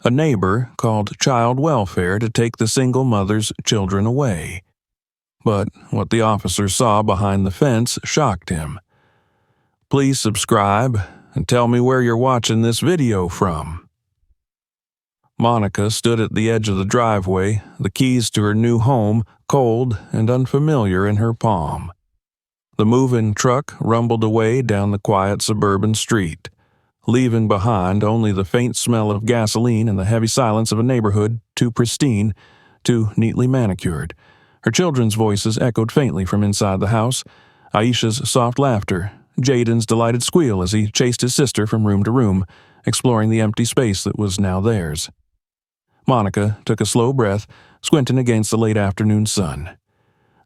A neighbor called child welfare to take the single mother's children away. But what the officer saw behind the fence shocked him. "Please subscribe and tell me where you're watching this video from." Monica stood at the edge of the driveway, the keys to her new home cold and unfamiliar in her palm. The moving truck rumbled away down the quiet suburban street, leaving behind only the faint smell of gasoline and the heavy silence of a neighborhood too pristine, too neatly manicured. Her children's voices echoed faintly from inside the house, Aisha's soft laughter, Jaden's delighted squeal as he chased his sister from room to room, exploring the empty space that was now theirs. Monica took a slow breath, squinting against the late afternoon sun.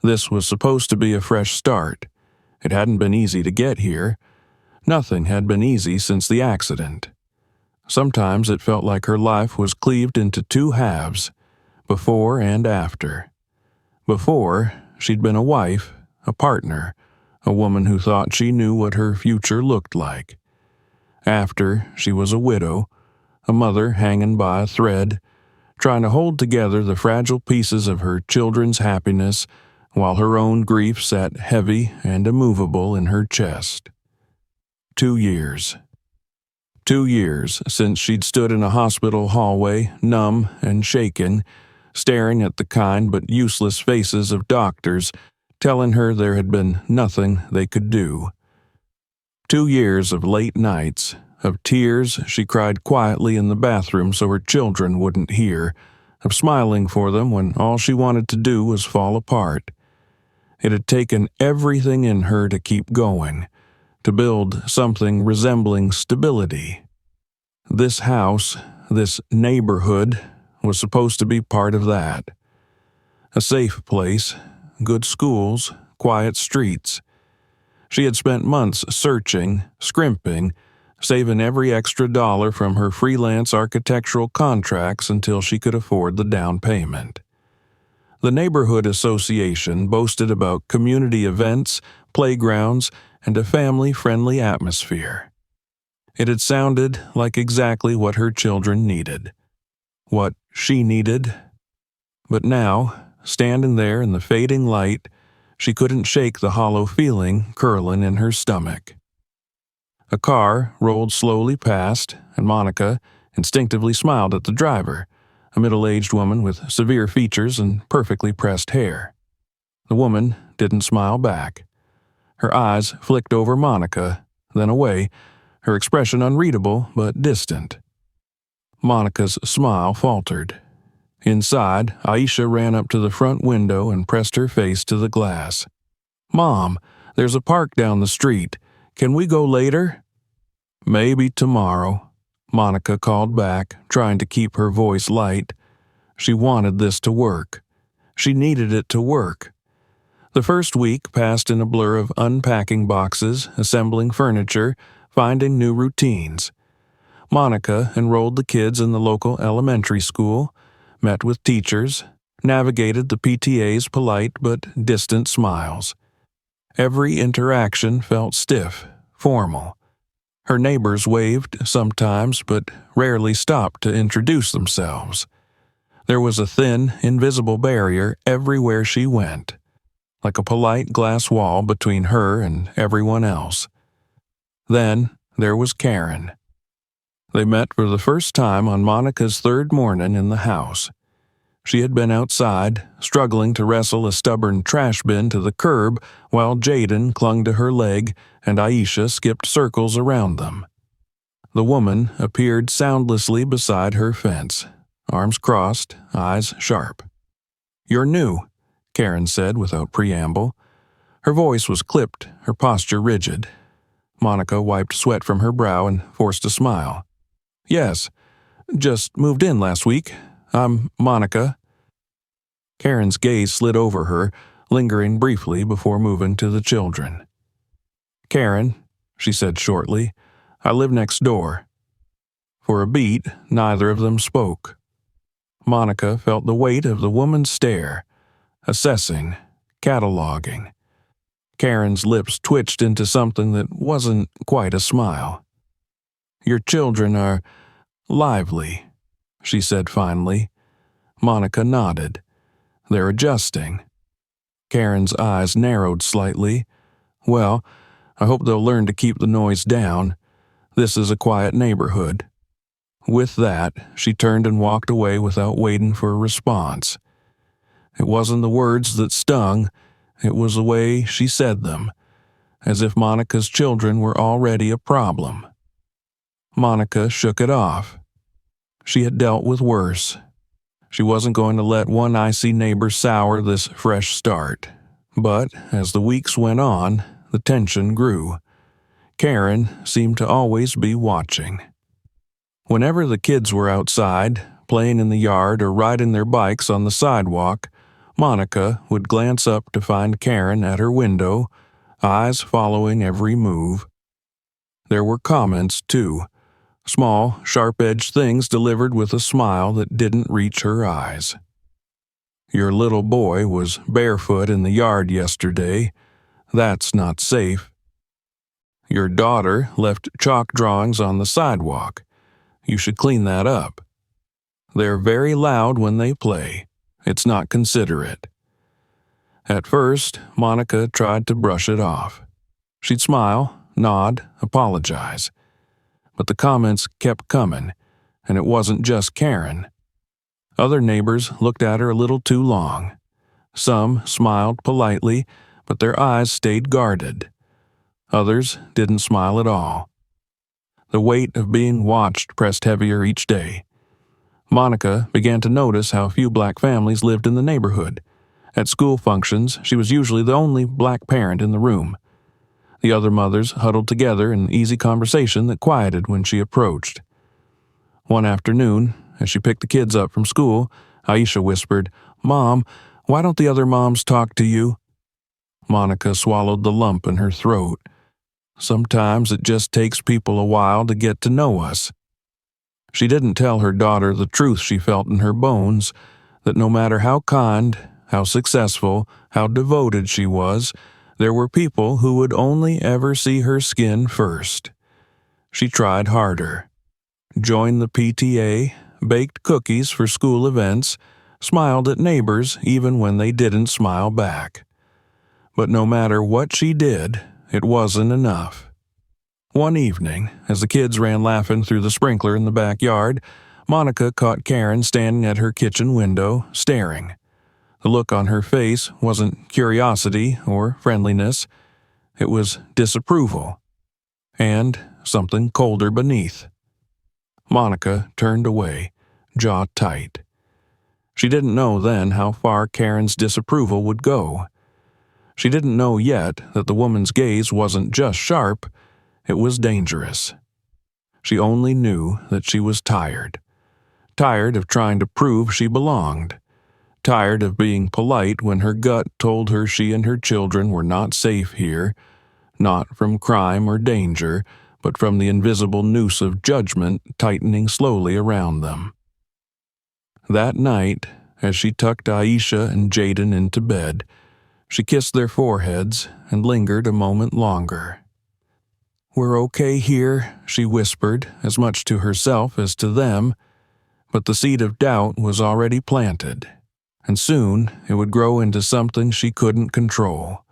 This was supposed to be a fresh start. It hadn't been easy to get here. Nothing had been easy since the accident. Sometimes it felt like her life was cleaved into two halves, before and after. Before, she'd been a wife, a partner, a woman who thought she knew what her future looked like. After, she was a widow, a mother hanging by a thread, trying to hold together the fragile pieces of her children's happiness while her own grief sat heavy and immovable in her chest. 2 years. 2 years since she'd stood in a hospital hallway, numb and shaken, staring at the kind but useless faces of doctors, telling her there had been nothing they could do. 2 years of late nights, of tears she cried quietly in the bathroom so her children wouldn't hear, of smiling for them when all she wanted to do was fall apart. It had taken everything in her to keep going, to build something resembling stability. This house, this neighborhood, was supposed to be part of that. A safe place, good schools, quiet streets. She had spent months searching, scrimping, saving every extra dollar from her freelance architectural contracts until she could afford the down payment. The neighborhood association boasted about community events, playgrounds, and a family-friendly atmosphere. It had sounded like exactly what her children needed, what she needed. But now, standing there in the fading light, she couldn't shake the hollow feeling curling in her stomach. A car rolled slowly past, and Monica instinctively smiled at the driver, a middle-aged woman with severe features and perfectly pressed hair. The woman didn't smile back. Her eyes flicked over Monica, then away, her expression unreadable but distant. Monica's smile faltered. Inside, Aisha ran up to the front window and pressed her face to the glass. "Mom, there's a park down the street. Can we go later?" "Maybe tomorrow," Monica called back, trying to keep her voice light. She wanted this to work. She needed it to work. The first week passed in a blur of unpacking boxes, assembling furniture, finding new routines. Monica enrolled the kids in the local elementary school, met with teachers, navigated the PTA's polite but distant smiles. Every interaction felt stiff, formal. Her neighbors waved sometimes, but rarely stopped to introduce themselves. There was a thin, invisible barrier everywhere she went, like a polite glass wall between her and everyone else. Then there was Karen. They met for the first time on Monica's third morning in the house. She had been outside, struggling to wrestle a stubborn trash bin to the curb while Jaden clung to her leg and Aisha skipped circles around them. The woman appeared soundlessly beside her fence, arms crossed, eyes sharp. "You're new," Karen said without preamble. Her voice was clipped, her posture rigid. Monica wiped sweat from her brow and forced a smile. "Yes, just moved in last week. I'm Monica." Karen's gaze slid over her, lingering briefly before moving to the children. "Karen," she said shortly, "I live next door." For a beat, neither of them spoke. Monica felt the weight of the woman's stare, assessing, cataloging. Karen's lips twitched into something that wasn't quite a smile. "Your children are lively." she said finally. Monica nodded. They're adjusting. Karen's eyes narrowed slightly. Well, I hope they'll learn to keep the noise down. This is a quiet neighborhood. With that, she turned and walked away without waiting for a response. It wasn't the words that stung, it was the way she said them, as if Monica's children were already a problem. Monica shook it off. She had dealt with worse. She wasn't going to let one icy neighbor sour this fresh start. But as the weeks went on, the tension grew. Karen seemed to always be watching. Whenever the kids were outside, playing in the yard or riding their bikes on the sidewalk, Monica would glance up to find Karen at her window, eyes following every move. There were comments, too. Small, sharp-edged things delivered with a smile that didn't reach her eyes. Your little boy was barefoot in the yard yesterday. That's not safe. Your daughter left chalk drawings on the sidewalk. You should clean that up. They're very loud when they play. It's not considerate. At first, Monica tried to brush it off. She'd smile, nod, apologize. But the comments kept coming, and it wasn't just Karen. Other neighbors looked at her a little too long. Some smiled politely, but their eyes stayed guarded. Others didn't smile at all. The weight of being watched pressed heavier each day. Monica began to notice how few black families lived in the neighborhood. At school functions, she was usually the only black parent in the room. The other mothers huddled together in easy conversation that quieted when she approached. One afternoon, as she picked the kids up from school, Aisha whispered, "Mom, why don't the other moms talk to you?" Monica swallowed the lump in her throat. Sometimes it just takes people a while to get to know us. She didn't tell her daughter the truth she felt in her bones, that no matter how kind, how successful, how devoted she was, there were people who would only ever see her skin first. She tried harder. Joined the PTA, baked cookies for school events, smiled at neighbors even when they didn't smile back. But no matter what she did, it wasn't enough. One evening, as the kids ran laughing through the sprinkler in the backyard, Monica caught Karen standing at her kitchen window, staring. The look on her face wasn't curiosity or friendliness. It was disapproval. And something colder beneath. Monica turned away, jaw tight. She didn't know then how far Karen's disapproval would go. She didn't know yet that the woman's gaze wasn't just sharp, it was dangerous. She only knew that she was tired. Tired of trying to prove she belonged. Tired of being polite when her gut told her she and her children were not safe here, not from crime or danger, but from the invisible noose of judgment tightening slowly around them. That night, as she tucked Aisha and Jaden into bed, she kissed their foreheads and lingered a moment longer. "We're okay here," she whispered, as much to herself as to them, but the seed of doubt was already planted, and soon it would grow into something she couldn't control.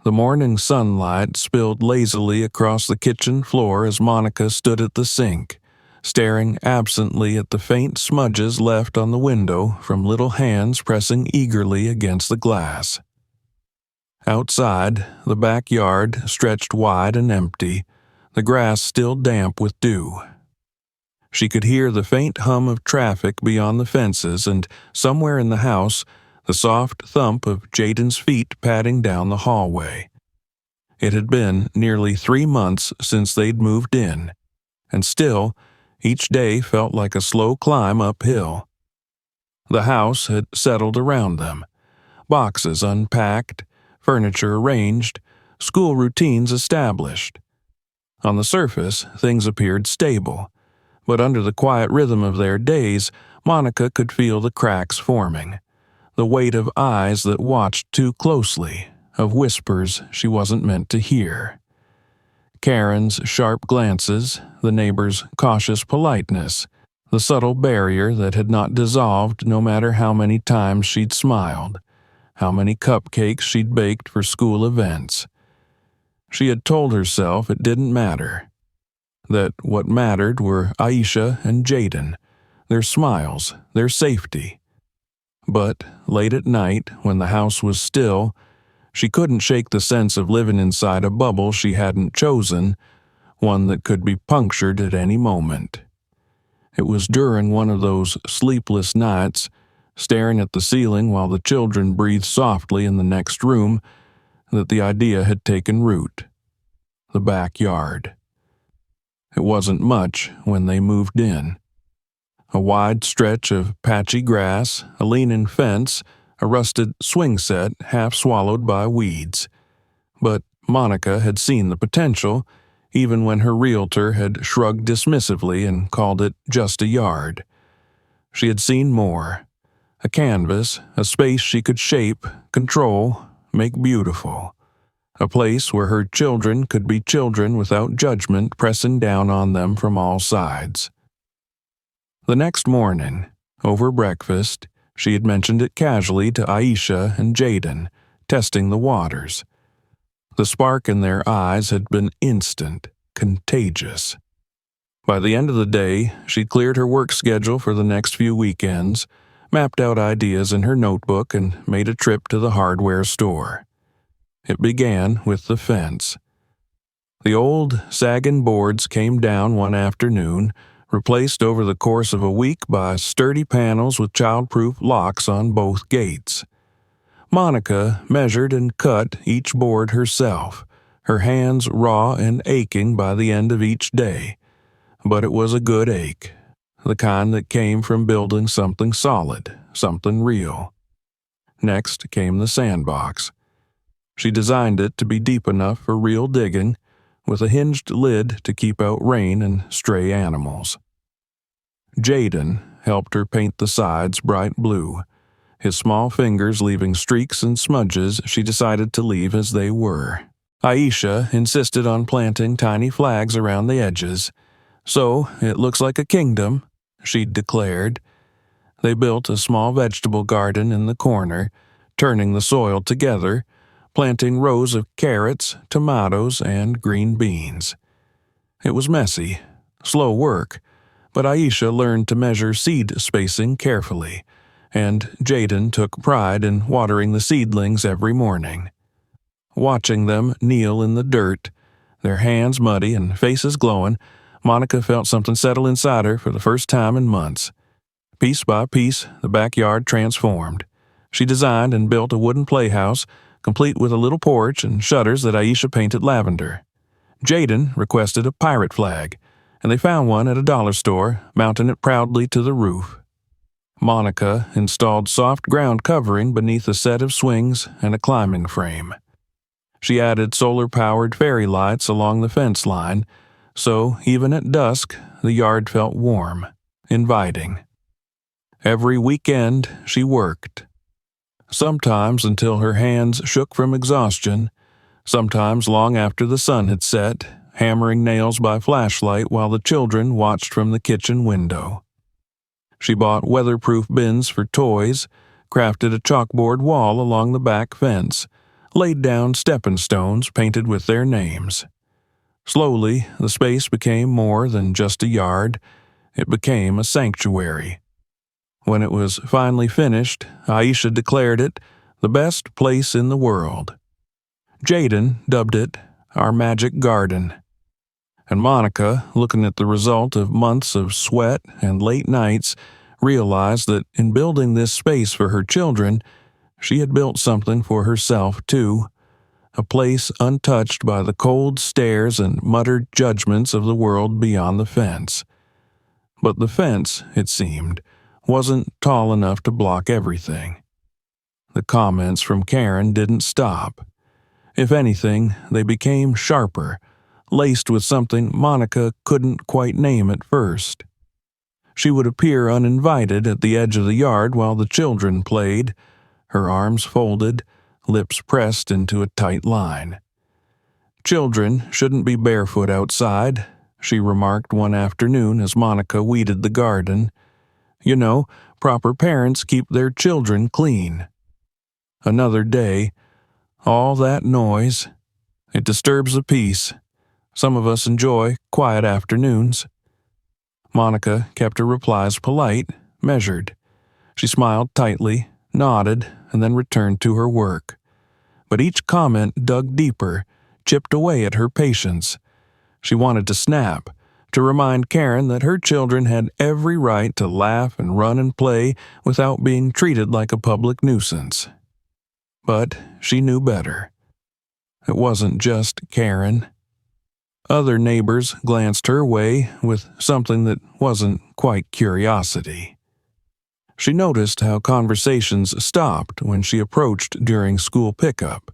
The morning sunlight spilled lazily across the kitchen floor as Monica stood at the sink, staring absently at the faint smudges left on the window from little hands pressing eagerly against the glass. Outside, the backyard stretched wide and empty, the grass still damp with dew. She could hear the faint hum of traffic beyond the fences and, somewhere in the house, the soft thump of Jaden's feet padding down the hallway. It had been nearly 3 months since they'd moved in, and still, each day felt like a slow climb uphill. The house had settled around them, boxes unpacked, furniture arranged, school routines established. On the surface, things appeared stable, but under the quiet rhythm of their days, Monica could feel the cracks forming, the weight of eyes that watched too closely, of whispers she wasn't meant to hear. Karen's sharp glances, the neighbor's cautious politeness, the subtle barrier that had not dissolved no matter how many times she'd smiled, how many cupcakes she'd baked for school events. She had told herself it didn't matter, that what mattered were Aisha and Jaden, their smiles, their safety. But late at night, when the house was still, she couldn't shake the sense of living inside a bubble she hadn't chosen, one that could be punctured at any moment. It was during one of those sleepless nights, staring at the ceiling while the children breathed softly in the next room, that the idea had taken root. The backyard. It wasn't much when they moved in. A wide stretch of patchy grass, a leaning fence, a rusted swing set half swallowed by weeds. But Monica had seen the potential, even when her realtor had shrugged dismissively and called it just a yard. She had seen more. A canvas, a space she could shape, control, make beautiful. A place where her children could be children without judgment pressing down on them from all sides. The next morning, over breakfast, she had mentioned it casually to Aisha and Jaden, testing the waters. The spark in their eyes had been instant, contagious. By the end of the day, she'd cleared her work schedule for the next few weekends, mapped out ideas in her notebook, and made a trip to the hardware store. It began with the fence. The old, sagging boards came down one afternoon, replaced over the course of a week by sturdy panels with child-proof locks on both gates. Monica measured and cut each board herself, her hands raw and aching by the end of each day. But it was a good ache, the kind that came from building something solid, something real. Next came the sandbox. She designed it to be deep enough for real digging, with a hinged lid to keep out rain and stray animals. Jaden helped her paint the sides bright blue, his small fingers leaving streaks and smudges she decided to leave as they were. Aisha insisted on planting tiny flags around the edges. "So it looks like a kingdom," she'd declared. They built a small vegetable garden in the corner, turning the soil together, planting rows of carrots, tomatoes, and green beans. It was messy, slow work, but Aisha learned to measure seed spacing carefully, and Jaden took pride in watering the seedlings every morning. Watching them kneel in the dirt, their hands muddy and faces glowing, Monica felt something settle inside her for the first time in months. Piece by piece, the backyard transformed. She designed and built a wooden playhouse, complete with a little porch and shutters that Aisha painted lavender. Jaden requested a pirate flag, and they found one at a dollar store, mounting it proudly to the roof. Monica installed soft ground covering beneath a set of swings and a climbing frame. She added solar-powered fairy lights along the fence line, so even at dusk, the yard felt warm, inviting. Every weekend, she worked. Sometimes until her hands shook from exhaustion, sometimes long after the sun had set, hammering nails by flashlight while the children watched from the kitchen window. She bought weatherproof bins for toys, crafted a chalkboard wall along the back fence, laid down stepping stones painted with their names. Slowly, the space became more than just a yard. It became a sanctuary. When it was finally finished, Aisha declared it the best place in the world. Jaden dubbed it our magic garden. And Monica, looking at the result of months of sweat and late nights, realized that in building this space for her children, she had built something for herself too, a place untouched by the cold stares and muttered judgments of the world beyond the fence. But the fence, it seemed, wasn't tall enough to block everything. The comments from Karen didn't stop. If anything, they became sharper, laced with something Monica couldn't quite name at first. She would appear uninvited at the edge of the yard while the children played, her arms folded, lips pressed into a tight line. Children shouldn't be barefoot outside, she remarked one afternoon as Monica weeded the garden. "You know, proper parents keep their children clean." Another day. All that noise. It disturbs the peace. Some of us enjoy quiet afternoons. Monica kept her replies polite, measured. She smiled tightly, nodded, and then returned to her work. But each comment dug deeper, chipped away at her patience. She wanted to snap, to remind Karen that her children had every right to laugh and run and play without being treated like a public nuisance. But she knew better. It wasn't just Karen. Other neighbors glanced her way with something that wasn't quite curiosity. She noticed how conversations stopped when she approached during school pickup,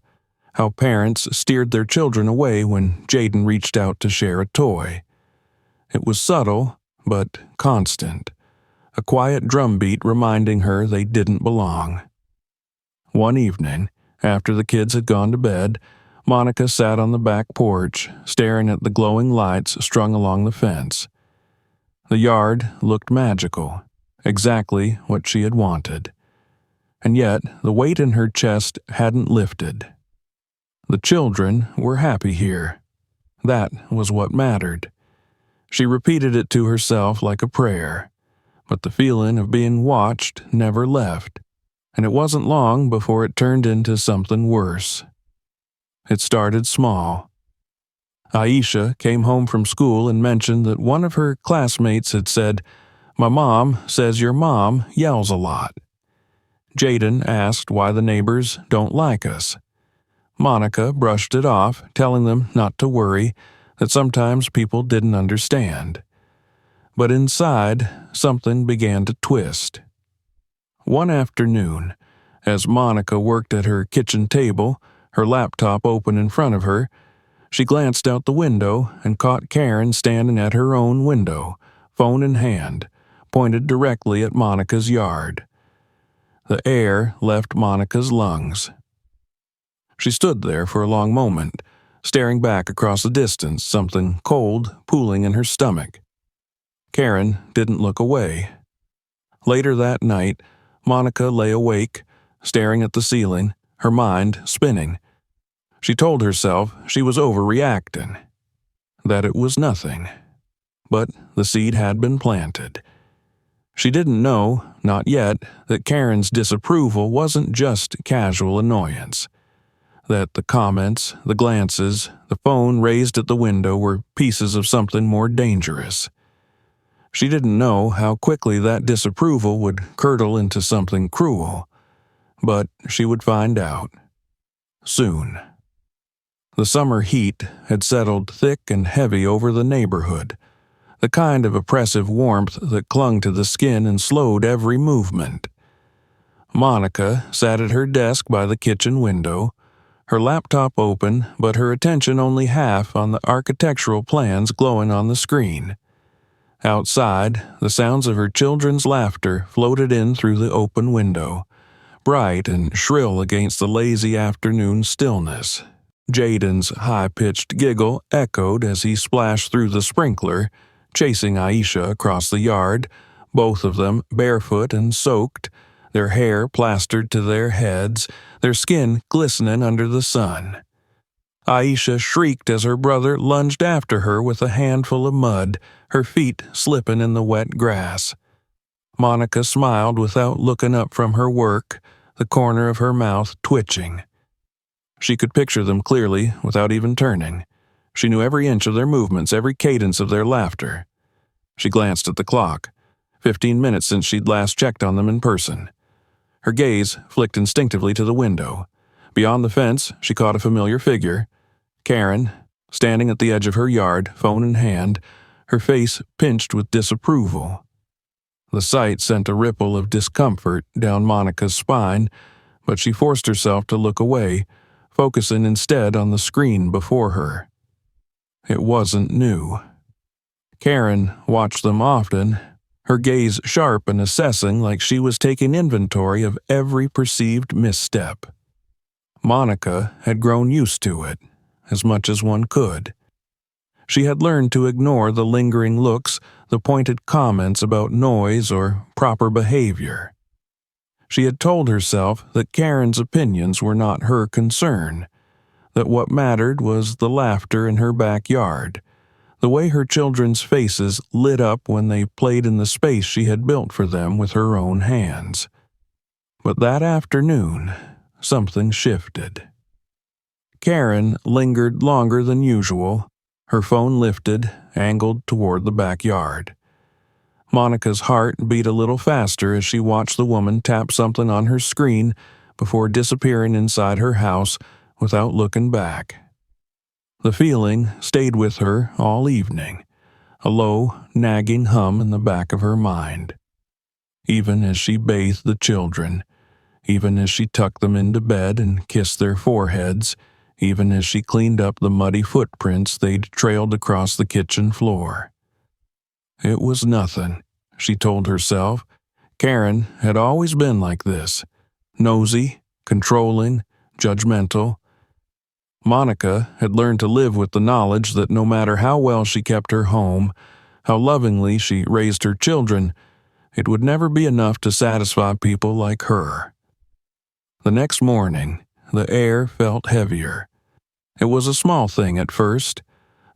how parents steered their children away when Jaden reached out to share a toy. It was subtle, but constant, a quiet drumbeat reminding her they didn't belong. One evening, after the kids had gone to bed, Monica sat on the back porch, staring at the glowing lights strung along the fence. The yard looked magical, exactly what she had wanted. And yet, the weight in her chest hadn't lifted. The children were happy here. That was what mattered. She repeated it to herself like a prayer, but the feeling of being watched never left, and it wasn't long before it turned into something worse. It started small. Aisha came home from school and mentioned that one of her classmates had said, "My mom says your mom yells a lot." Jaden asked why the neighbors don't like us. Monica brushed it off, telling them not to worry, that sometimes people didn't understand. But inside, something began to twist. One afternoon, as Monica worked at her kitchen table, her laptop open in front of her, she glanced out the window and caught Karen standing at her own window, phone in hand, pointed directly at Monica's yard. The air left Monica's lungs. She stood there for a long moment, staring back across the distance, something cold pooling in her stomach. Karen didn't look away. Later that night, Monica lay awake, staring at the ceiling, her mind spinning. She told herself she was overreacting, that it was nothing. But the seed had been planted. She didn't know, not yet, that Karen's disapproval wasn't just casual annoyance, that the comments, the glances, the phone raised at the window were pieces of something more dangerous. She didn't know how quickly that disapproval would curdle into something cruel, but she would find out. Soon. The summer heat had settled thick and heavy over the neighborhood, the kind of oppressive warmth that clung to the skin and slowed every movement. Monica sat at her desk by the kitchen window, her laptop open, but her attention only half on the architectural plans glowing on the screen. Outside, the sounds of her children's laughter floated in through the open window, bright and shrill against the lazy afternoon stillness. Jaden's high-pitched giggle echoed as he splashed through the sprinkler, chasing Aisha across the yard, both of them barefoot and soaked, their hair plastered to their heads, their skin glistening under the sun. Aisha shrieked as her brother lunged after her with a handful of mud, her feet slipping in the wet grass. Monica smiled without looking up from her work, the corner of her mouth twitching. She could picture them clearly without even turning. She knew every inch of their movements, every cadence of their laughter. She glanced at the clock. 15 minutes since she'd last checked on them in person. Her gaze flicked instinctively to the window. Beyond the fence, she caught a familiar figure. Karen, standing at the edge of her yard, phone in hand, her face pinched with disapproval. The sight sent a ripple of discomfort down Monica's spine, but she forced herself to look away, focusing instead on the screen before her. It wasn't new. Karen watched them often, her gaze sharp and assessing like she was taking inventory of every perceived misstep. Monica had grown used to it, as much as one could. She had learned to ignore the lingering looks, the pointed comments about noise or proper behavior. She had told herself that Karen's opinions were not her concern, that what mattered was the laughter in her backyard, the way her children's faces lit up when they played in the space she had built for them with her own hands. But that afternoon, something shifted. Karen lingered longer than usual, her phone lifted, angled toward the backyard. Monica's heart beat a little faster as she watched the woman tap something on her screen before disappearing inside her house without looking back. The feeling stayed with her all evening, a low, nagging hum in the back of her mind. Even as she bathed the children, even as she tucked them into bed and kissed their foreheads, even as she cleaned up the muddy footprints they'd trailed across the kitchen floor. It was nothing, she told herself. Karen had always been like this, nosy, controlling, judgmental. Monica had learned to live with the knowledge that no matter how well she kept her home, how lovingly she raised her children, it would never be enough to satisfy people like her. The next morning, the air felt heavier. It was a small thing at first,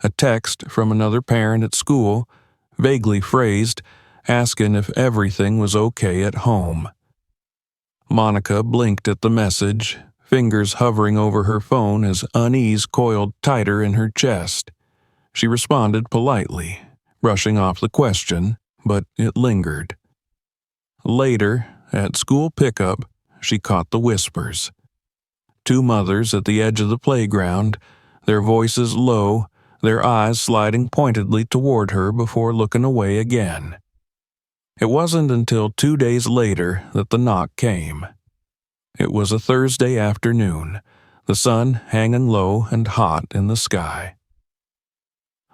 a text from another parent at school, vaguely phrased, asking if everything was okay at home. Monica blinked at the message, fingers hovering over her phone as unease coiled tighter in her chest. She responded politely, brushing off the question, but it lingered. Later, at school pickup, she caught the whispers. Two mothers at the edge of the playground, their voices low, their eyes sliding pointedly toward her before looking away again. It wasn't until 2 days later that the knock came. It was a Thursday afternoon, the sun hanging low and hot in the sky.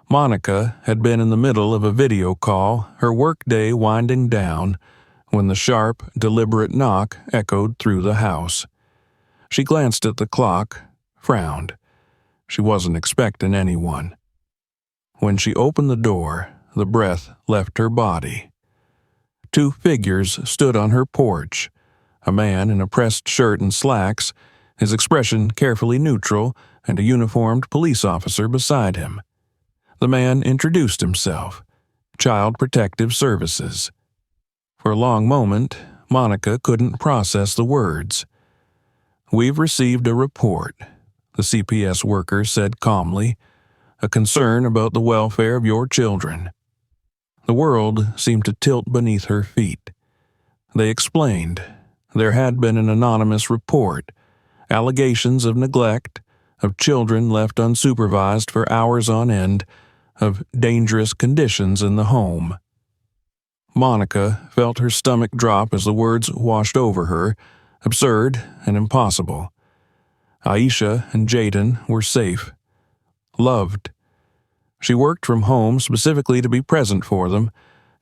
Monica had been in the middle of a video call, her workday winding down, when the sharp, deliberate knock echoed through the house. She glanced at the clock, frowned. She wasn't expecting anyone. When she opened the door, the breath left her body. Two figures stood on her porch, a man in a pressed shirt and slacks, his expression carefully neutral, and a uniformed police officer beside him. The man introduced himself, Child Protective Services. For a long moment, Monica couldn't process the words. "We've received a report," the CPS worker said calmly, "a concern about the welfare of your children." The world seemed to tilt beneath her feet. They explained. There had been an anonymous report, allegations of neglect, of children left unsupervised for hours on end, of dangerous conditions in the home. Monica felt her stomach drop as the words washed over her, absurd and impossible. Aisha and Jaden were safe, loved. She worked from home specifically to be present for them,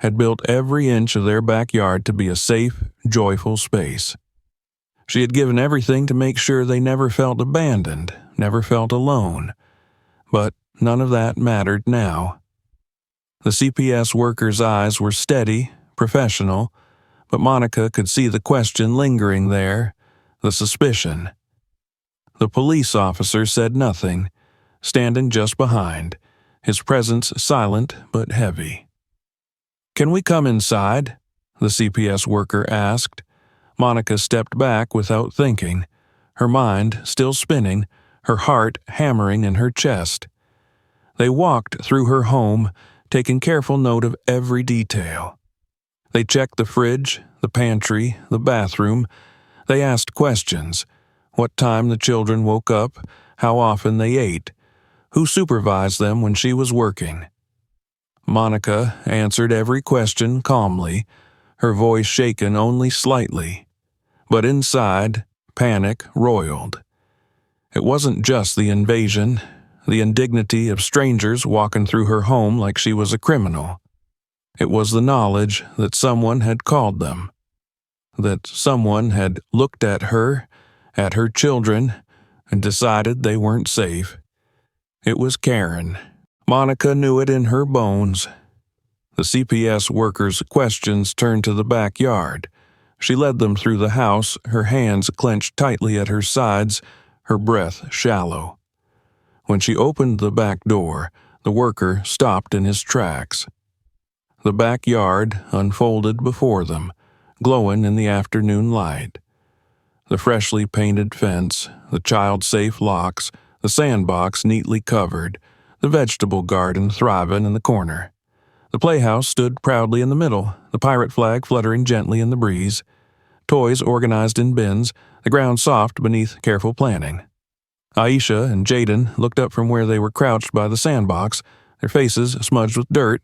had built every inch of their backyard to be a safe, joyful space. She had given everything to make sure they never felt abandoned, never felt alone. But none of that mattered now. The CPS worker's eyes were steady, professional, but Monica could see the question lingering there, the suspicion. The police officer said nothing, standing just behind, his presence silent but heavy. "Can we come inside?" the CPS worker asked. Monica stepped back without thinking, her mind still spinning, her heart hammering in her chest. They walked through her home, taking careful note of every detail. They checked the fridge, the pantry, the bathroom. They asked questions: what time the children woke up, how often they ate, who supervised them when she was working. Monica answered every question calmly, her voice shaken only slightly. But inside, panic roiled. It wasn't just the invasion, the indignity of strangers walking through her home like she was a criminal. It was the knowledge that someone had called them, that someone had looked at her children, and decided they weren't safe. It was Karen, Monica knew it in her bones. The CPS worker's questions turned to the backyard. She led them through the house, her hands clenched tightly at her sides, her breath shallow. When she opened the back door, the worker stopped in his tracks. The backyard unfolded before them, glowing in the afternoon light. The freshly painted fence, the child-safe locks, the sandbox neatly covered, the vegetable garden thriving in the corner. The playhouse stood proudly in the middle, the pirate flag fluttering gently in the breeze. Toys organized in bins, the ground soft beneath careful planning. Aisha and Jaden looked up from where they were crouched by the sandbox, their faces smudged with dirt,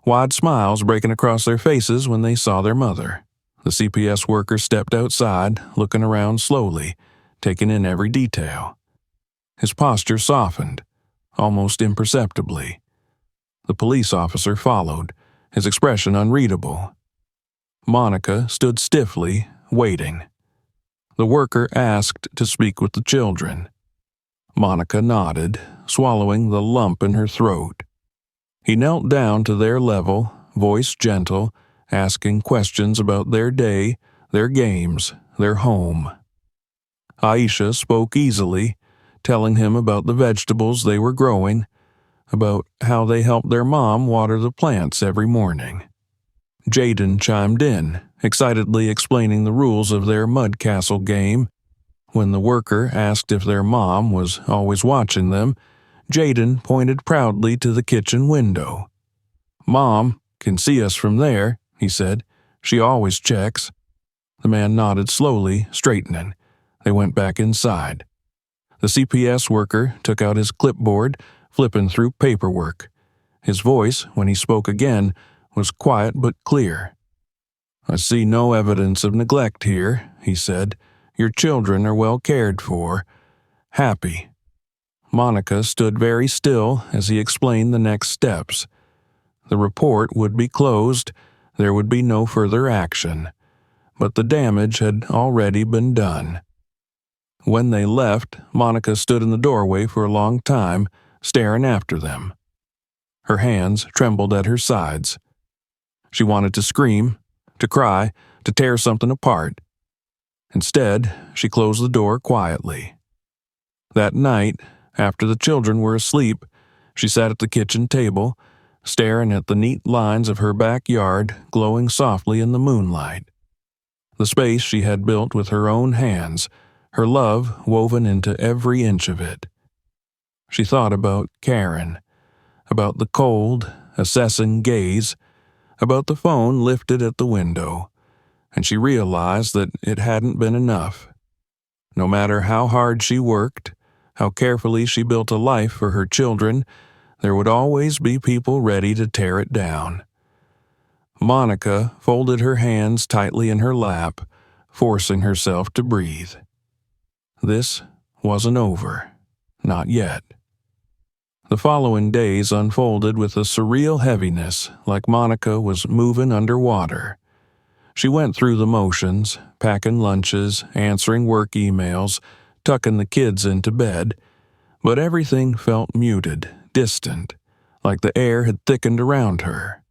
wide smiles breaking across their faces when they saw their mother. The CPS worker stepped outside, looking around slowly, taking in every detail. His posture softened, almost imperceptibly. The police officer followed, his expression unreadable. Monica stood stiffly, waiting. The worker asked to speak with the children. Monica nodded, swallowing the lump in her throat. He knelt down to their level, voice gentle, asking questions about their day, their games, their home. Aisha spoke easily, telling him about the vegetables they were growing, about how they helped their mom water the plants every morning. Jaden chimed in, excitedly explaining the rules of their mud castle game. When the worker asked if their mom was always watching them, Jaden pointed proudly to the kitchen window. "Mom can see us from there," he said. "She always checks." The man nodded slowly, straightening. They went back inside. The CPS worker took out his clipboard, flipping through paperwork. His voice, when he spoke again, was quiet but clear. "I see no evidence of neglect here," he said. "Your children are well cared for. Happy." Monica stood very still as he explained the next steps. The report would be closed, there would be no further action. But the damage had already been done. When they left, Monica stood in the doorway for a long time, staring after them. Her hands trembled at her sides. She wanted to scream, to cry, to tear something apart. Instead, she closed the door quietly. That night, after the children were asleep, she sat at the kitchen table, staring at the neat lines of her backyard glowing softly in the moonlight. The space she had built with her own hands, her love woven into every inch of it. She thought about Karen, about the cold, assessing gaze, about the phone lifted at the window, and she realized that it hadn't been enough. No matter how hard she worked, how carefully she built a life for her children, there would always be people ready to tear it down. Monica folded her hands tightly in her lap, forcing herself to breathe. This wasn't over. Not yet. The following days unfolded with a surreal heaviness, like Monica was moving underwater. She went through the motions, packing lunches, answering work emails, tucking the kids into bed, but everything felt muted, distant, like the air had thickened around her.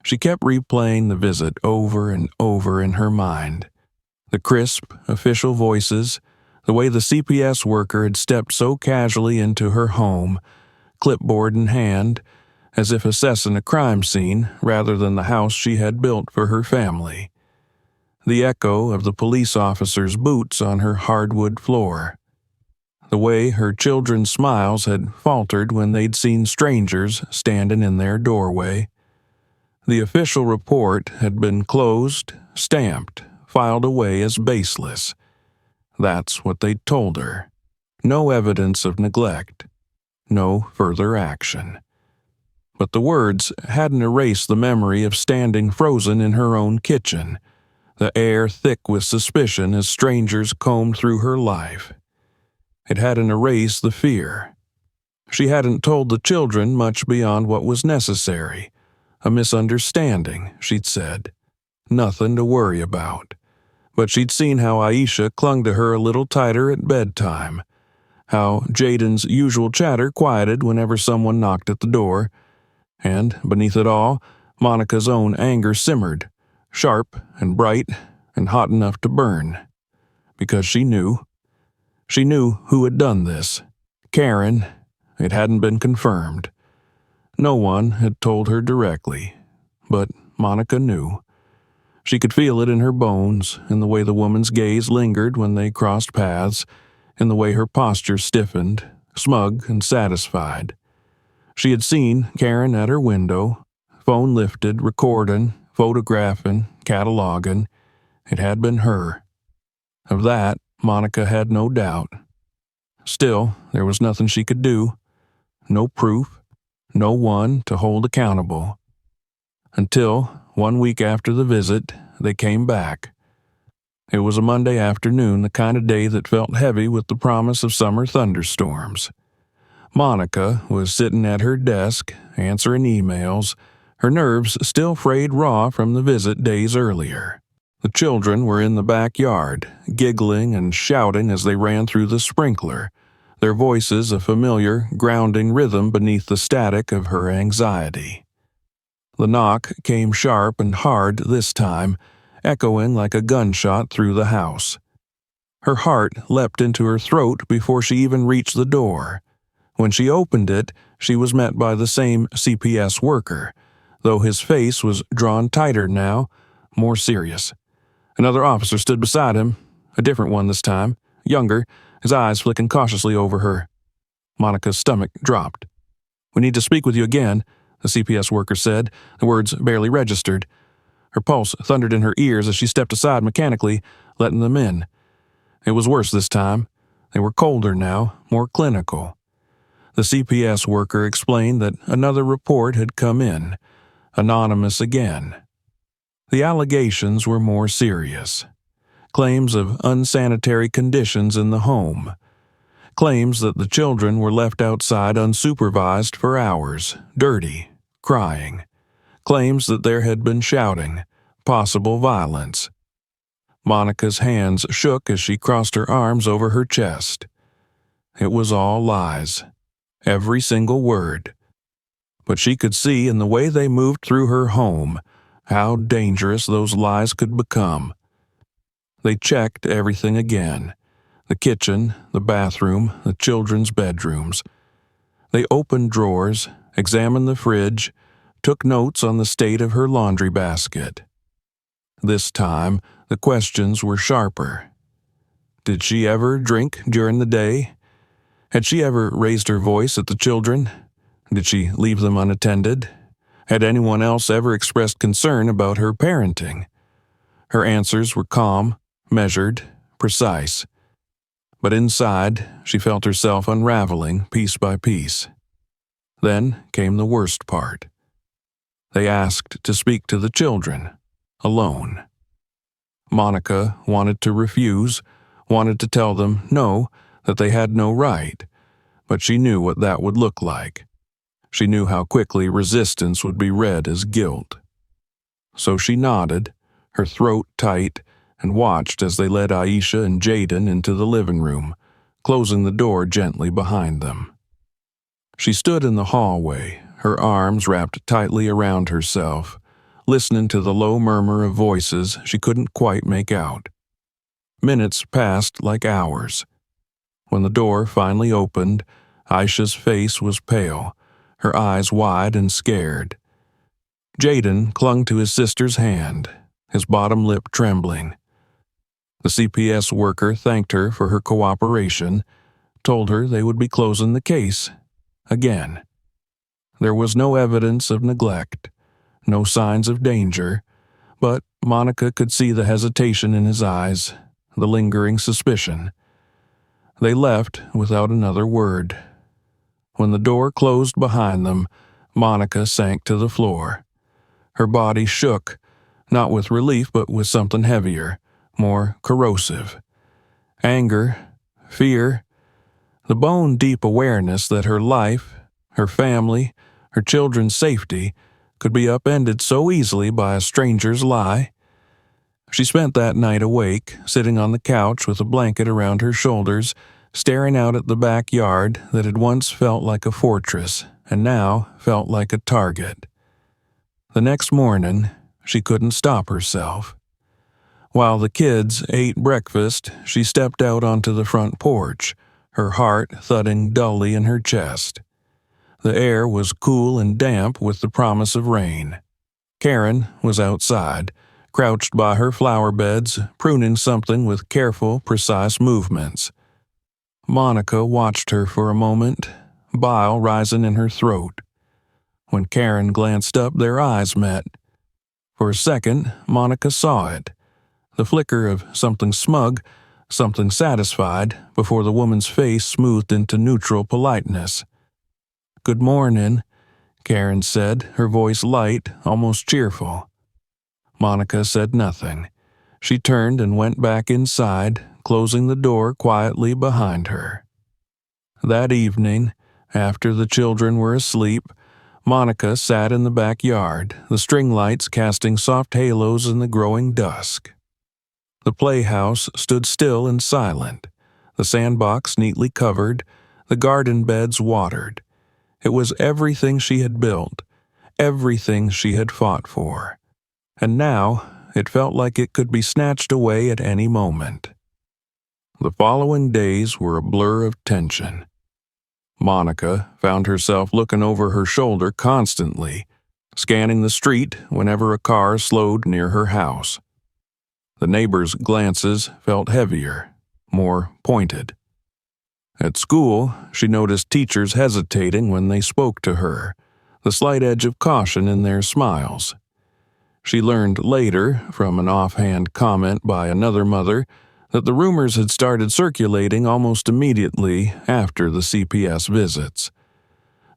She kept replaying the visit over and over in her mind. The crisp, official voices, the way the CPS worker had stepped so casually into her home, clipboard in hand, as if assessing a crime scene rather than the house she had built for her family. The echo of the police officer's boots on her hardwood floor. The way her children's smiles had faltered when they'd seen strangers standing in their doorway. The official report had been closed, stamped, filed away as baseless. That's what they'd told her. No evidence of neglect. No further action. But the words hadn't erased the memory of standing frozen in her own kitchen, the air thick with suspicion as strangers combed through her life. It hadn't erased the fear. She hadn't told the children much beyond what was necessary. A misunderstanding, she'd said. Nothing to worry about. But she'd seen how Aisha clung to her a little tighter at bedtime, how Jaden's usual chatter quieted whenever someone knocked at the door, and beneath it all, Monica's own anger simmered, sharp and bright and hot enough to burn. Because she knew. She knew who had done this. Karen. It hadn't been confirmed. No one had told her directly, but Monica knew. She could feel it in her bones, in the way the woman's gaze lingered when they crossed paths, in the way her posture stiffened, smug and satisfied. She had seen Karen at her window, phone lifted, recording, photographing, cataloging. It had been her. Of that, Monica had no doubt. Still, there was nothing she could do. No proof, no one to hold accountable. Until, 1 week after the visit, they came back. It was a Monday afternoon, the kind of day that felt heavy with the promise of summer thunderstorms. Monica was sitting at her desk, answering emails, her nerves still frayed raw from the visit days earlier. The children were in the backyard, giggling and shouting as they ran through the sprinkler, their voices a familiar, grounding rhythm beneath the static of her anxiety. The knock came sharp and hard this time, echoing like a gunshot through the house. Her heart leapt into her throat before she even reached the door. When she opened it, she was met by the same CPS worker, though his face was drawn tighter now, more serious. Another officer stood beside him, a different one this time, younger, his eyes flicking cautiously over her. Monica's stomach dropped. "We need to speak with you again," the CPS worker said, the words barely registered. Her pulse thundered in her ears as she stepped aside mechanically, letting them in. It was worse this time. They were colder now, more clinical. The CPS worker explained that another report had come in, anonymous again. The allegations were more serious. Claims of unsanitary conditions in the home. Claims that the children were left outside unsupervised for hours, dirty, crying. Claims that there had been shouting, possible violence. Monica's hands shook as she crossed her arms over her chest. It was all lies. Every single word. But she could see in the way they moved through her home how dangerous those lies could become. They checked everything again. The kitchen, the bathroom, the children's bedrooms. They opened drawers, examined the fridge, took notes on the state of her laundry basket. This time, the questions were sharper. Did she ever drink during the day? Had she ever raised her voice at the children? Did she leave them unattended? Had anyone else ever expressed concern about her parenting? Her answers were calm, measured, precise. But inside, she felt herself unraveling piece by piece. Then came the worst part. They asked to speak to the children, alone. Monica wanted to refuse, wanted to tell them no, that they had no right, but she knew what that would look like. She knew how quickly resistance would be read as guilt. So she nodded, her throat tight, and watched as they led Aisha and Jaden into the living room, closing the door gently behind them. She stood in the hallway, her arms wrapped tightly around herself, listening to the low murmur of voices she couldn't quite make out. Minutes passed like hours. When the door finally opened, Aisha's face was pale, her eyes wide and scared. Jaden clung to his sister's hand, his bottom lip trembling. The CPS worker thanked her for her cooperation, told her they would be closing the case. Again. There was no evidence of neglect, no signs of danger, but Monica could see the hesitation in his eyes, the lingering suspicion. They left without another word. When the door closed behind them, Monica sank to the floor. Her body shook, not with relief but with something heavier, more corrosive. Anger, fear, the bone-deep awareness that her life, her family, her children's safety could be upended so easily by a stranger's lie. She spent that night awake, sitting on the couch with a blanket around her shoulders, staring out at the backyard that had once felt like a fortress and now felt like a target. The next morning, she couldn't stop herself. While the kids ate breakfast, she stepped out onto the front porch, her heart thudding dully in her chest. The air was cool and damp with the promise of rain. Karen was outside, crouched by her flower beds, pruning something with careful, precise movements. Monica watched her for a moment, bile rising in her throat. When Karen glanced up, their eyes met. For a second, Monica saw it. The flicker of something smug, something satisfied, before the woman's face smoothed into neutral politeness. "Good morning," Karen said, her voice light, almost cheerful. Monica said nothing. She turned and went back inside, closing the door quietly behind her. That evening, after the children were asleep, Monica sat in the backyard, the string lights casting soft halos in the growing dusk. The playhouse stood still and silent, the sandbox neatly covered, the garden beds watered. It was everything she had built, everything she had fought for. And now, it felt like it could be snatched away at any moment. The following days were a blur of tension. Monica found herself looking over her shoulder constantly, scanning the street whenever a car slowed near her house. The neighbors' glances felt heavier, more pointed. At school, she noticed teachers hesitating when they spoke to her, the slight edge of caution in their smiles. She learned later, from an offhand comment by another mother, that the rumors had started circulating almost immediately after the CPS visits.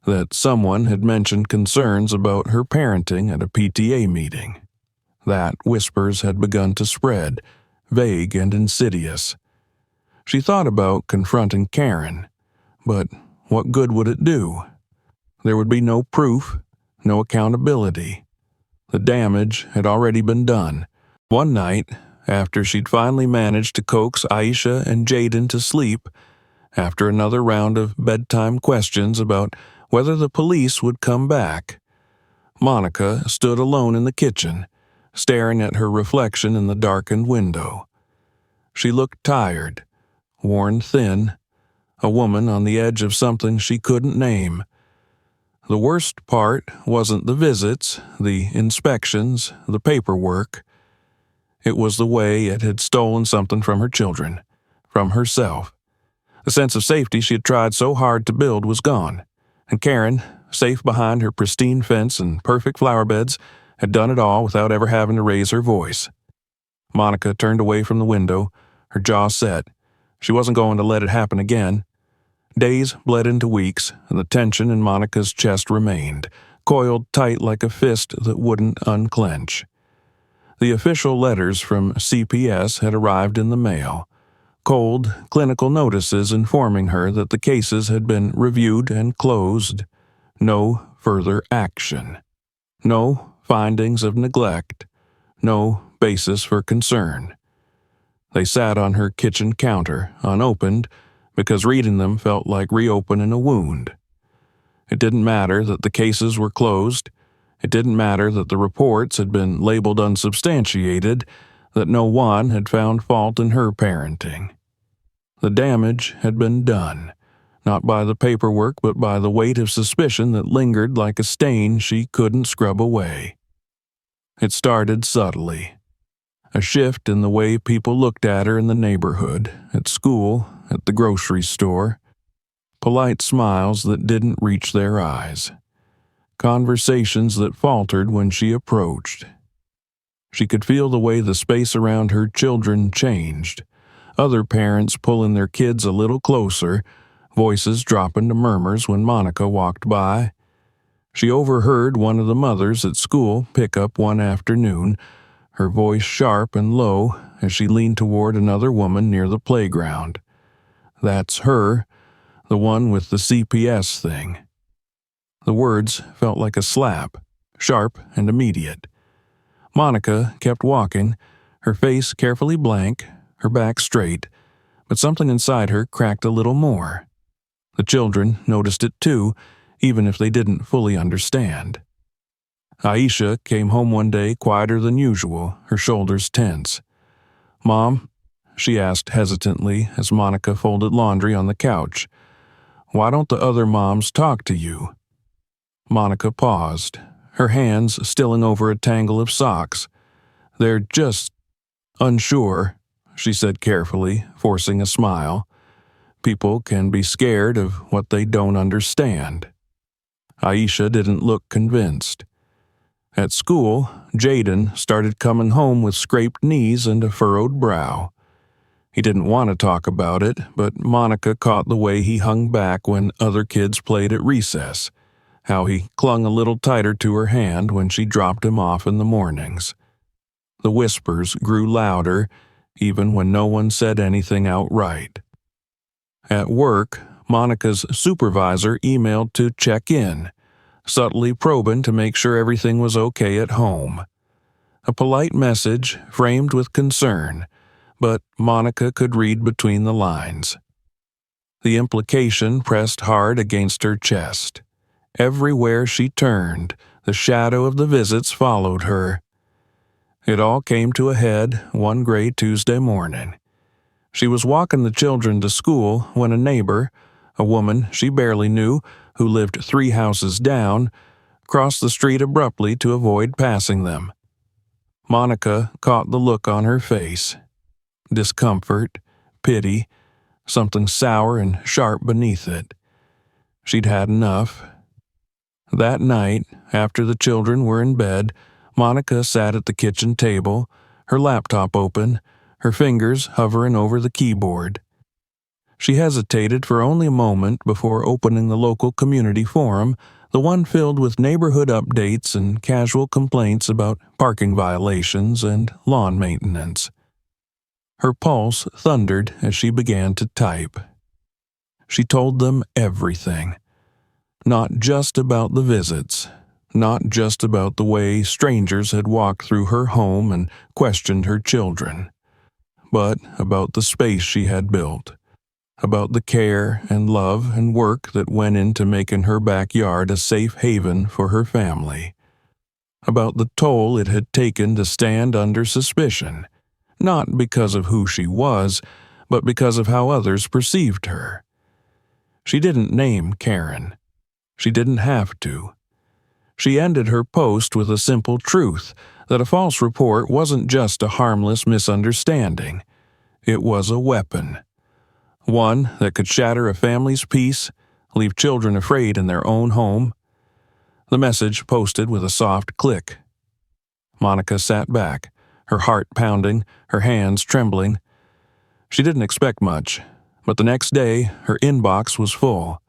That someone had mentioned concerns about her parenting at a PTA meeting. That whispers had begun to spread, vague and insidious. She thought about confronting Karen, but what good would it do? There would be no proof, no accountability. The damage had already been done. One night, after she'd finally managed to coax Aisha and Jaden to sleep, after another round of bedtime questions about whether the police would come back, Monica stood alone in the kitchen, staring at her reflection in the darkened window. She looked tired, worn thin, a woman on the edge of something she couldn't name. The worst part wasn't the visits, the inspections, the paperwork. It was the way it had stolen something from her children, from herself. The sense of safety she had tried so hard to build was gone, and Karen, safe behind her pristine fence and perfect flower beds, had done it all without ever having to raise her voice. Monica turned away from the window, her jaw set. She wasn't going to let it happen again. Days bled into weeks, and the tension in Monica's chest remained, coiled tight like a fist that wouldn't unclench. The official letters from CPS had arrived in the mail, cold, clinical notices informing her that the cases had been reviewed and closed. No further action. No findings of neglect. No basis for concern. They sat on her kitchen counter, unopened, because reading them felt like reopening a wound. It didn't matter that the cases were closed. It didn't matter that the reports had been labeled unsubstantiated, that no one had found fault in her parenting. The damage had been done, not by the paperwork but by the weight of suspicion that lingered like a stain she couldn't scrub away. It started subtly. A shift in the way people looked at her in the neighborhood, at school, at the grocery store. Polite smiles that didn't reach their eyes. Conversations that faltered when she approached. She could feel the way the space around her children changed. Other parents pulling their kids a little closer, voices dropping to murmurs when Monica walked by. She overheard one of the mothers at school pick up one afternoon, her voice sharp and low as she leaned toward another woman near the playground. "That's her, the one with the CPS thing." The words felt like a slap, sharp and immediate. Monica kept walking, her face carefully blank, her back straight, but something inside her cracked a little more. The children noticed it too, even if they didn't fully understand. Aisha came home one day quieter than usual, her shoulders tense. "Mom," she asked hesitantly as Monica folded laundry on the couch, "why don't the other moms talk to you?" Monica paused, her hands stilling over a tangle of socks. "They're just unsure," she said carefully, forcing a smile. "People can be scared of what they don't understand." Aisha didn't look convinced. At school, Jaden started coming home with scraped knees and a furrowed brow. He didn't want to talk about it, but Monica caught the way he hung back when other kids played at recess, how he clung a little tighter to her hand when she dropped him off in the mornings. The whispers grew louder, even when no one said anything outright. At work, Monica's supervisor emailed to check in, subtly probing to make sure everything was okay at home. A polite message framed with concern, but Monica could read between the lines. The implication pressed hard against her chest. Everywhere she turned, the shadow of the visits followed her. It all came to a head one gray Tuesday morning. She was walking the children to school when a neighbor, a woman she barely knew who lived 3 houses down, crossed the street abruptly to avoid passing them. Monica caught the look on her face. Discomfort, pity, something sour and sharp beneath it. She'd had enough. That night, after the children were in bed, Monica sat at the kitchen table, her laptop open, her fingers hovering over the keyboard. She hesitated for only a moment before opening the local community forum, the one filled with neighborhood updates and casual complaints about parking violations and lawn maintenance. Her pulse thundered as she began to type. She told them everything. Not just about the visits, not just about the way strangers had walked through her home and questioned her children, but about the space she had built, about the care and love and work that went into making her backyard a safe haven for her family, about the toll it had taken to stand under suspicion, not because of who she was, but because of how others perceived her. She didn't name Karen. She didn't have to. She ended her post with a simple truth that a false report wasn't just a harmless misunderstanding. It was a weapon. One that could shatter a family's peace, leave children afraid in their own home. The message posted with a soft click. Monica sat back, her heart pounding, her hands trembling. She didn't expect much, but the next day her inbox was full.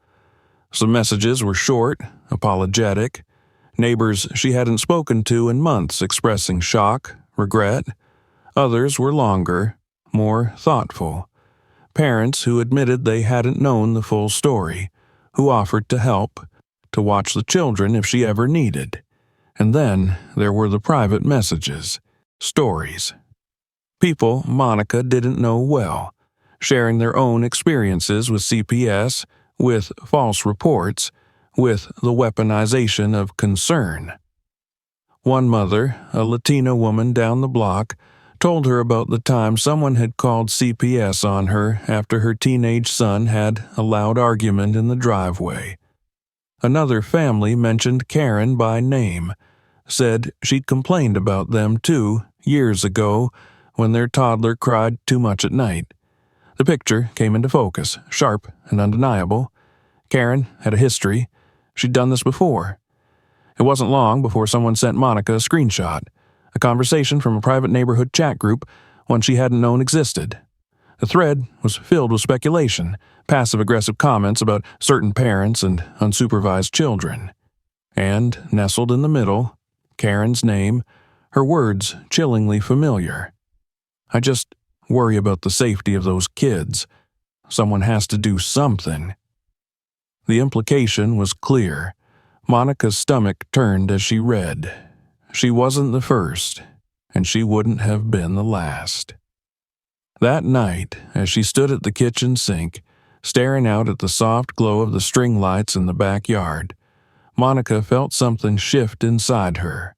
Some messages were short, apologetic, neighbors she hadn't spoken to in months expressing shock, regret. Others were longer, more thoughtful. Parents who admitted they hadn't known the full story, who offered to help, to watch the children if she ever needed. And then there were the private messages, stories. People Monica didn't know well, sharing their own experiences with CPS, with false reports, with the weaponization of concern. One mother, a Latina woman down the block, told her about the time someone had called CPS on her after her teenage son had a loud argument in the driveway. Another family mentioned Karen by name, said she'd complained about them too years ago when their toddler cried too much at night. The picture came into focus, sharp and undeniable. Karen had a history. She'd done this before. It wasn't long before someone sent Monica a screenshot, a conversation from a private neighborhood chat group, one she hadn't known existed. The thread was filled with speculation, passive-aggressive comments about certain parents and unsupervised children. And, nestled in the middle, Karen's name, her words chillingly familiar. "I just worry about the safety of those kids. Someone has to do something." The implication was clear. Monica's stomach turned as she read. She wasn't the first, and she wouldn't have been the last. That night, as she stood at the kitchen sink, staring out at the soft glow of the string lights in the backyard, Monica felt something shift inside her.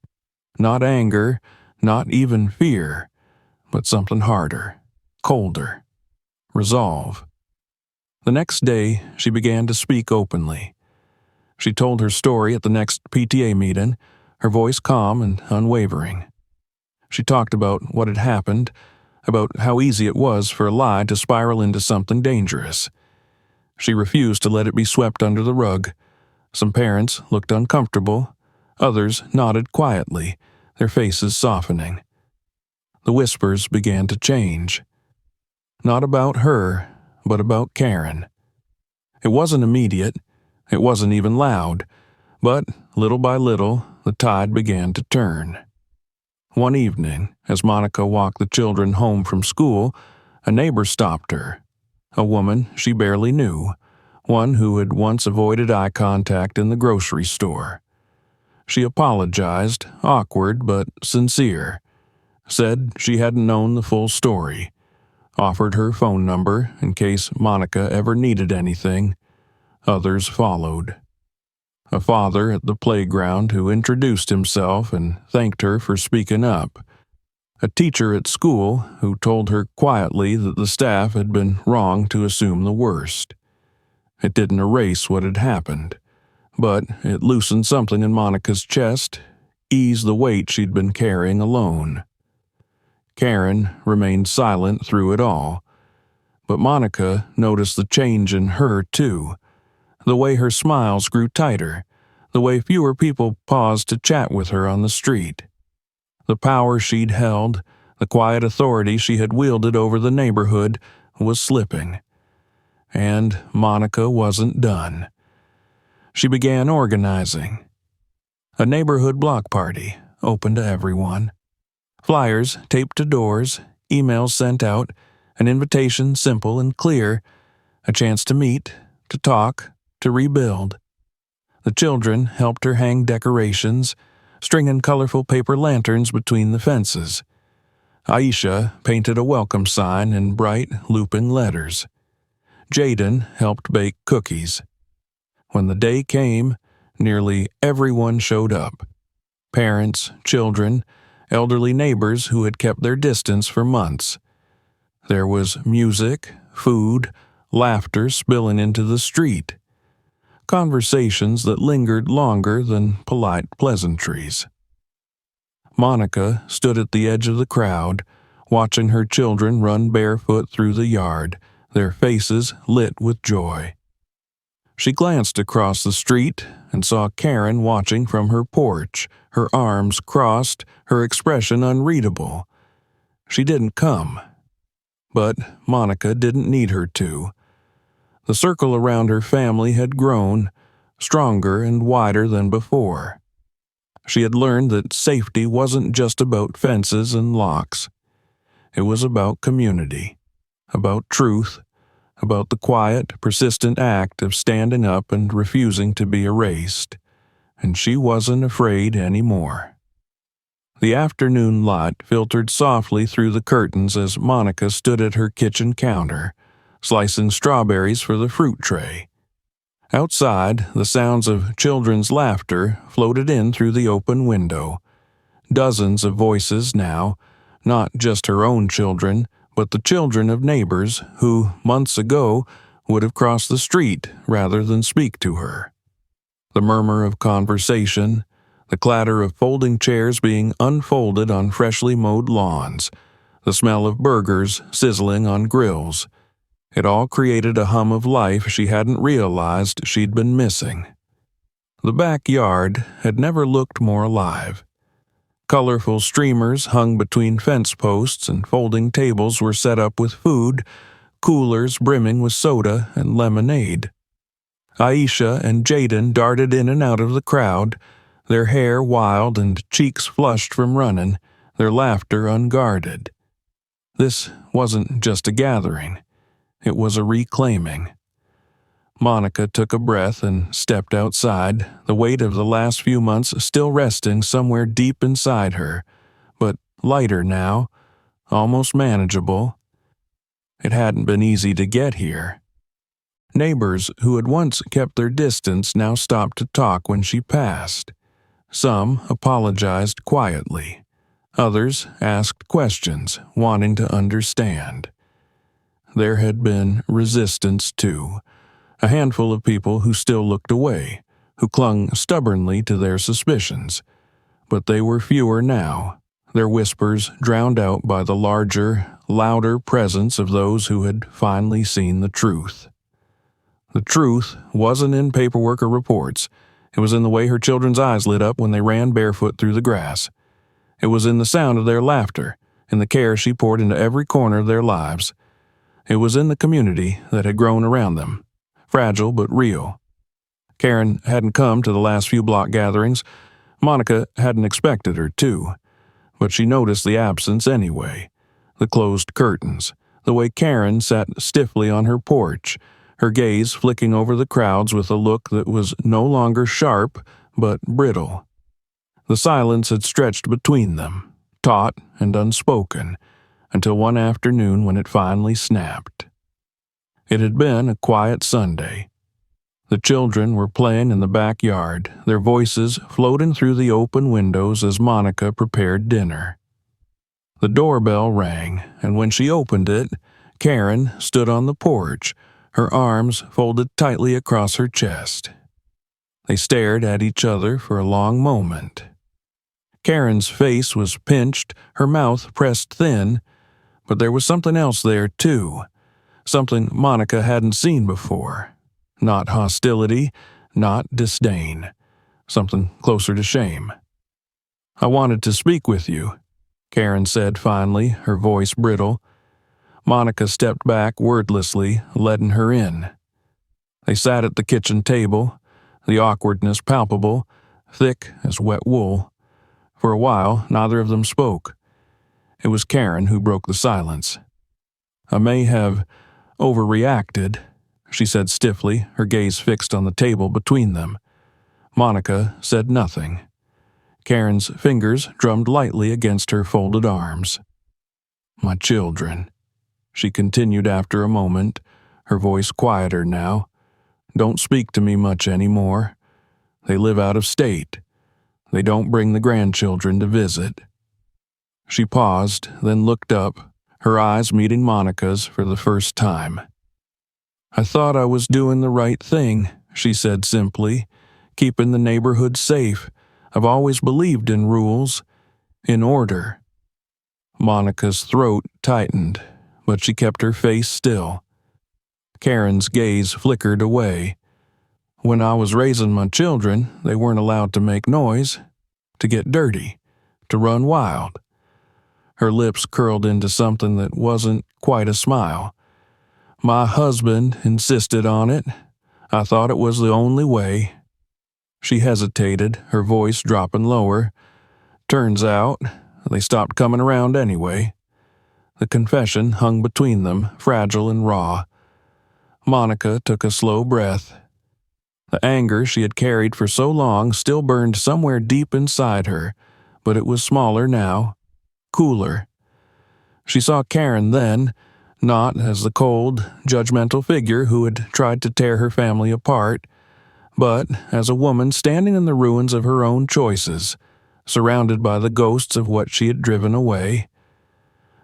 Not anger, not even fear, but something harder, colder. Resolve. The next day, she began to speak openly. She told her story at the next PTA meeting, her voice calm and unwavering. She talked about what had happened, about how easy it was for a lie to spiral into something dangerous. She refused to let it be swept under the rug. Some parents looked uncomfortable. Others nodded quietly, their faces softening. The whispers began to change. Not about her, but about Karen. It wasn't immediate. It wasn't even loud. But, little by little, the tide began to turn. One evening, as Monica walked the children home from school, a neighbor stopped her. A woman she barely knew, one who had once avoided eye contact in the grocery store. She apologized, awkward but sincere, said she hadn't known the full story, offered her phone number in case Monica ever needed anything. Others followed. A father at the playground who introduced himself and thanked her for speaking up. A teacher at school who told her quietly that the staff had been wrong to assume the worst. It didn't erase what had happened, but it loosened something in Monica's chest, eased the weight she'd been carrying alone. Karen remained silent through it all, but Monica noticed the change in her too. The way her smiles grew tighter, the way fewer people paused to chat with her on the street. The power she'd held, the quiet authority she had wielded over the neighborhood, was slipping. And Monica wasn't done. She began organizing. A neighborhood block party, open to everyone. Flyers taped to doors, emails sent out, an invitation simple and clear, a chance to meet, to talk, to rebuild. The children helped her hang decorations, stringing colorful paper lanterns between the fences. Aisha painted a welcome sign in bright, looping letters. Jaden helped bake cookies. When the day came, nearly everyone showed up. Parents, children, elderly neighbors who had kept their distance for months. There was music, food, laughter spilling into the street. Conversations that lingered longer than polite pleasantries. Monica stood at the edge of the crowd, watching her children run barefoot through the yard, their faces lit with joy. She glanced across the street and saw Karen watching from her porch, her arms crossed, her expression unreadable. She didn't come. But Monica didn't need her to. The circle around her family had grown, stronger and wider than before. She had learned that safety wasn't just about fences and locks. It was about community, about truth, about the quiet, persistent act of standing up and refusing to be erased. And she wasn't afraid anymore. The afternoon light filtered softly through the curtains as Monica stood at her kitchen counter, slicing strawberries for the fruit tray. Outside, the sounds of children's laughter floated in through the open window. Dozens of voices now, not just her own children, but the children of neighbors who, months ago, would have crossed the street rather than speak to her. The murmur of conversation, the clatter of folding chairs being unfolded on freshly mowed lawns, the smell of burgers sizzling on grills. It all created a hum of life she hadn't realized she'd been missing. The backyard had never looked more alive. Colorful streamers hung between fence posts and folding tables were set up with food, coolers brimming with soda and lemonade. Aisha and Jaden darted in and out of the crowd, their hair wild and cheeks flushed from running, their laughter unguarded. This wasn't just a gathering. It was a reclaiming. Monica took a breath and stepped outside, the weight of the last few months still resting somewhere deep inside her, but lighter now, almost manageable. It hadn't been easy to get here. Neighbors who had once kept their distance now stopped to talk when she passed. Some apologized quietly. Others asked questions, wanting to understand. There had been resistance, too. A handful of people who still looked away, who clung stubbornly to their suspicions. But they were fewer now, their whispers drowned out by the larger, louder presence of those who had finally seen the truth. The truth wasn't in paperwork or reports. It was in the way her children's eyes lit up when they ran barefoot through the grass. It was in the sound of their laughter, in the care she poured into every corner of their lives. It was in the community that had grown around them, fragile but real. Karen hadn't come to the last few block gatherings. Monica hadn't expected her to, but she noticed the absence anyway. The closed curtains, the way Karen sat stiffly on her porch, her gaze flicking over the crowds with a look that was no longer sharp but brittle. The silence had stretched between them, taut and unspoken, until one afternoon when it finally snapped. It had been a quiet Sunday. The children were playing in the backyard, their voices floating through the open windows as Monica prepared dinner. The doorbell rang, and when she opened it, Karen stood on the porch, her arms folded tightly across her chest. They stared at each other for a long moment. Karen's face was pinched, her mouth pressed thin, but there was something else there, too. Something Monica hadn't seen before. Not hostility, not disdain. Something closer to shame. "I wanted to speak with you," Karen said finally, her voice brittle. Monica stepped back wordlessly, letting her in. They sat at the kitchen table, the awkwardness palpable, thick as wet wool. For a while, neither of them spoke. It was Karen who broke the silence. "I may have overreacted," she said stiffly, her gaze fixed on the table between them. Monica said nothing. Karen's fingers drummed lightly against her folded arms. "My children," she continued after a moment, her voice quieter now, "don't speak to me much anymore. They live out of state. They don't bring the grandchildren to visit." She paused, then looked up, her eyes meeting Monica's for the first time. "I thought I was doing the right thing," she said simply, "keeping the neighborhood safe. I've always believed in rules, in order." Monica's throat tightened, but she kept her face still. Karen's gaze flickered away. "When I was raising my children, they weren't allowed to make noise, to get dirty, to run wild." Her lips curled into something that wasn't quite a smile. "My husband insisted on it. I thought it was the only way." She hesitated, her voice dropping lower. "Turns out, they stopped coming around anyway." The confession hung between them, fragile and raw. Monica took a slow breath. The anger she had carried for so long still burned somewhere deep inside her, but it was smaller now, cooler. She saw Karen then, not as the cold, judgmental figure who had tried to tear her family apart, but as a woman standing in the ruins of her own choices, surrounded by the ghosts of what she had driven away.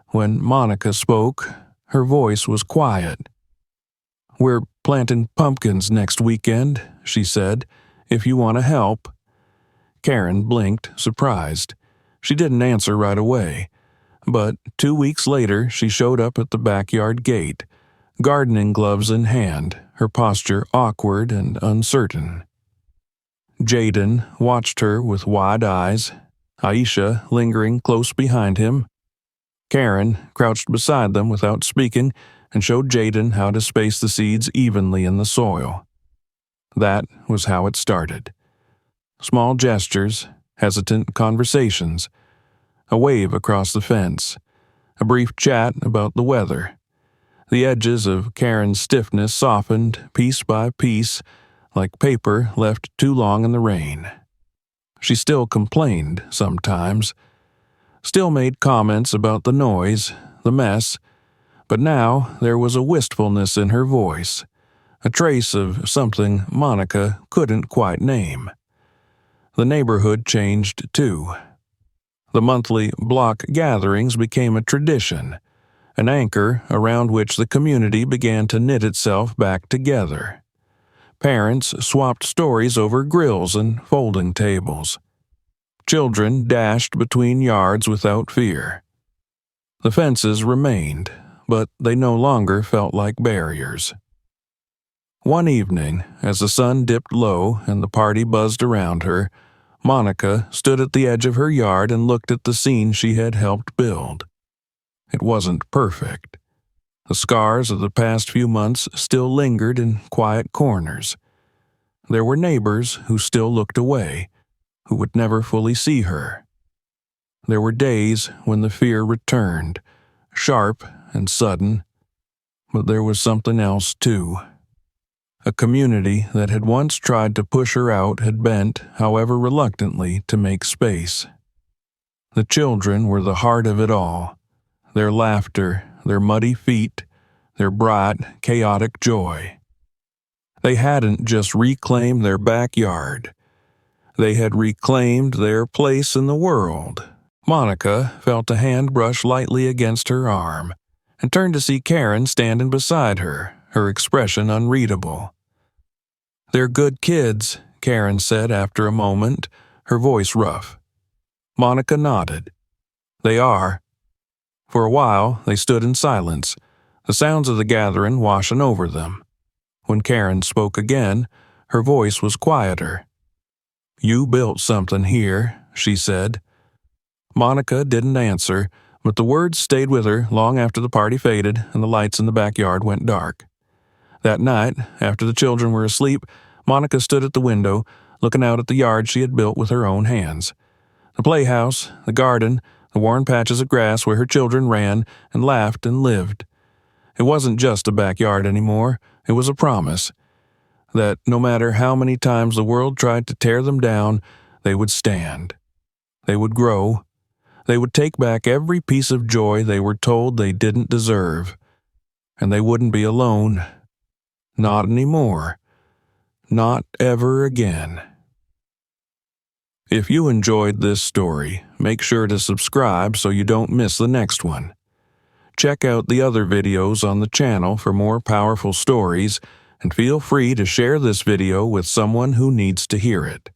When Monica spoke, her voice was quiet. "We're planting pumpkins next weekend," she said, "if you want to help." Karen blinked, surprised. She didn't answer right away, but 2 weeks later she showed up at the backyard gate, gardening gloves in hand, her posture awkward and uncertain. Jaden watched her with wide eyes, Aisha lingering close behind him. Karen crouched beside them without speaking and showed Jaden how to space the seeds evenly in the soil. That was how it started. Small gestures, hesitant conversations, a wave across the fence, a brief chat about the weather. The edges of Karen's stiffness softened piece by piece, like paper left too long in the rain. She still complained sometimes, still made comments about the noise, the mess, But now there was a wistfulness in her voice, a trace of something Monica couldn't quite name. The neighborhood changed too. The monthly block gatherings became a tradition, an anchor around which the community began to knit itself back together. Parents swapped stories over grills and folding tables. Children dashed between yards without fear. The fences remained, but they no longer felt like barriers. One evening, as the sun dipped low and the party buzzed around her, Monica stood at the edge of her yard and looked at the scene she had helped build. It wasn't perfect. The scars of the past few months still lingered in quiet corners. There were neighbors who still looked away, who would never fully see her. There were days when the fear returned, sharp and sudden, but there was something else too. A community that had once tried to push her out had bent, however reluctantly, to make space. The children were the heart of it all, their laughter, their muddy feet, their bright, chaotic joy. They hadn't just reclaimed their backyard. They had reclaimed their place in the world. Monica felt a hand brush lightly against her arm and turned to see Karen standing beside her, her expression unreadable. "They're good kids," Karen said after a moment, her voice rough. Monica nodded. "They are." For a while, they stood in silence, the sounds of the gathering washing over them. When Karen spoke again, her voice was quieter. "You built something here," she said. Monica didn't answer, but the words stayed with her long after the party faded and the lights in the backyard went dark. That night, after the children were asleep, Monica stood at the window, looking out at the yard she had built with her own hands. The playhouse, the garden, the worn patches of grass where her children ran and laughed and lived. It wasn't just a backyard anymore, it was a promise that no matter how many times the world tried to tear them down, they would stand. They would grow. They would take back every piece of joy they were told they didn't deserve. And they wouldn't be alone. Not anymore. Not ever again. If you enjoyed this story, make sure to subscribe so you don't miss the next one. Check out the other videos on the channel for more powerful stories, and feel free to share this video with someone who needs to hear it.